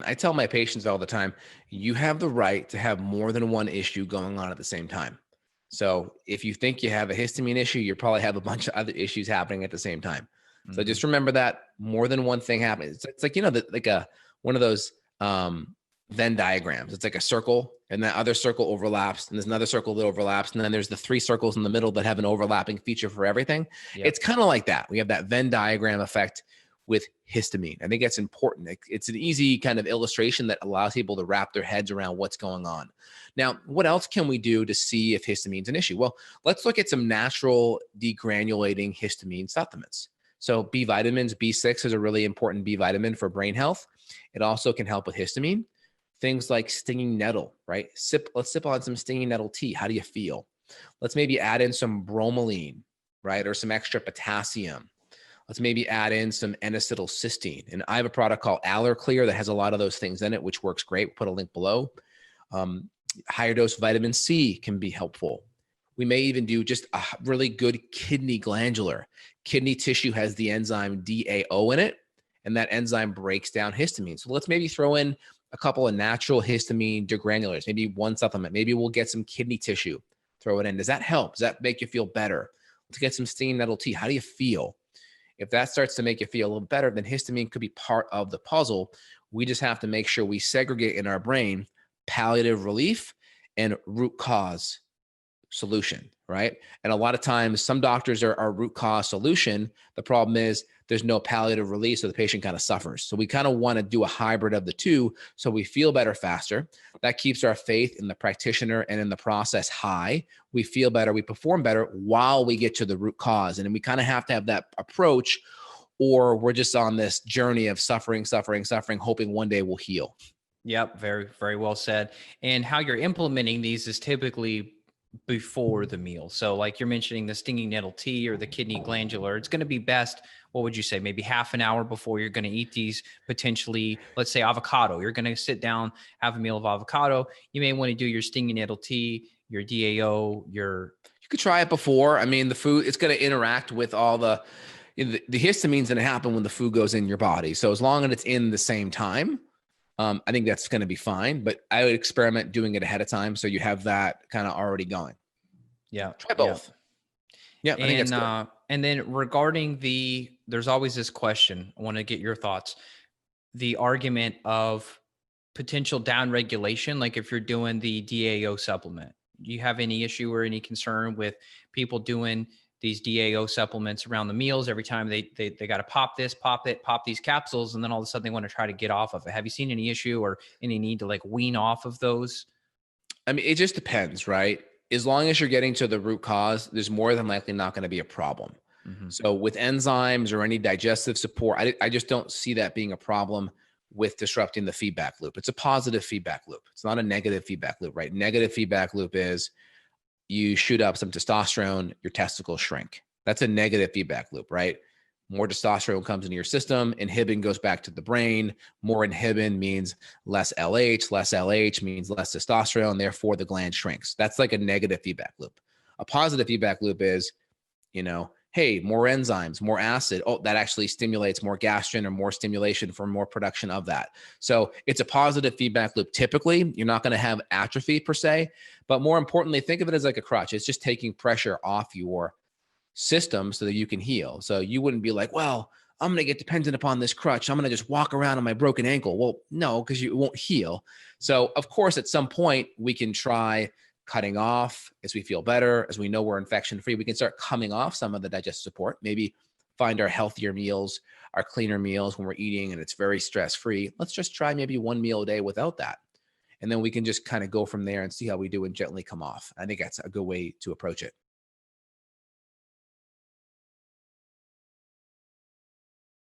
I tell my patients all the time, you have the right to have more than one issue going on at the same time. So if you think you have a histamine issue, you probably have a bunch of other issues happening at the same time. So Mhm. just remember that more than one thing happens. It's like, like one of those Venn diagrams. It's like a circle, and that other circle overlaps, and there's another circle that overlaps, and then there's the three circles in the middle that have an overlapping feature for everything. It's Yep. kind of like that. We have that Venn diagram effect with histamine. I think that's important. It's an easy kind of illustration that allows people to wrap their heads around what's going on. Now, what else can we do to see if histamine's an issue? Well, let's look at some natural degranulating histamine supplements. So B vitamins, B6 is a really important B vitamin for brain health. It also can help with histamine. Things like stinging nettle, right? Let's sip on some stinging nettle tea. How do you feel? Let's maybe add in some bromelain, right? Or some extra potassium. Let's maybe add in some N-acetylcysteine. And I have a product called Allerclear that has a lot of those things in it, which works great. We'll put a link below. Higher dose vitamin C can be helpful. We may even do just a really good kidney glandular. Kidney tissue has the enzyme DAO in it, and that enzyme breaks down histamine. So let's maybe throw in a couple of natural histamine degranulars, maybe one supplement. Maybe we'll get some kidney tissue, throw it in. Does that help? Does that make you feel better? Let's get some stinging nettle tea. How do you feel? If that starts to make you feel a little better, then histamine could be part of the puzzle. We just have to make sure we segregate in our brain palliative relief and root cause solution, right? And a lot of times, some doctors are root cause solution. The problem is there's no palliative relief, so the patient kind of suffers. So we kind of want to do a hybrid of the two so we feel better faster. That keeps our faith in the practitioner and in the process high. We feel better, we perform better while we get to the root cause. And we kind of have to have that approach, or we're just on this journey of suffering, hoping one day we'll heal. Yep. Very, very well said. And how you're implementing these is typically before the meal. So, like you're mentioning the stinging nettle tea or the kidney glandular, it's going to be best. What would you say? Maybe half an hour before you're going to eat these. Potentially, let's say avocado. You're going to sit down, have a meal of avocado. You may want to do your stinging nettle tea, your DAO, your. You could try it before. I mean, the food, it's going to interact with all the histamine's going to happen when the food goes in your body. So as long as it's in the same time, I think that's going to be fine. But I would experiment doing it ahead of time so you have that kind of already going. Yeah. Try Yeah. both. Yeah, I think that's good. And then regarding there's always this question. I want to get your thoughts. The argument of potential down regulation, like if you're doing the DAO supplement, do you have any issue or any concern with people doing these DAO supplements around the meals every time they got to pop this, pop it, pop these capsules, and then all of a sudden they want to try to get off of it? Have you seen any issue or any need to like wean off of those? I mean, it just depends, right? As long as you're getting to the root cause, there's more than likely not going to be a problem. Mm-hmm. So with enzymes or any digestive support, I just don't see that being a problem with disrupting the feedback loop. It's a positive feedback loop. It's not a negative feedback loop, right? Negative feedback loop is you shoot up some testosterone, your testicles shrink. That's a negative feedback loop, right? More testosterone comes into your system, inhibin goes back to the brain. More inhibin means less LH means less testosterone, therefore the gland shrinks. That's like a negative feedback loop. A positive feedback loop is, hey, more enzymes, more acid. Oh, that actually stimulates more gastrin or more stimulation for more production of that. So it's a positive feedback loop. Typically, you're not going to have atrophy per se, but more importantly, think of it as like a crutch. It's just taking pressure off your system so that you can heal. So you wouldn't be like, well, I'm going to get dependent upon this crutch. I'm going to just walk around on my broken ankle. Well, no, because you won't heal. So of course, at some point we can try cutting off as we feel better, as we know we're infection free. We can start coming off some of the digestive support, maybe find our healthier meals, our cleaner meals when we're eating and it's very stress free. Let's just try maybe one meal a day without that. And then we can just kind of go from there and see how we do and gently come off. I think that's a good way to approach it.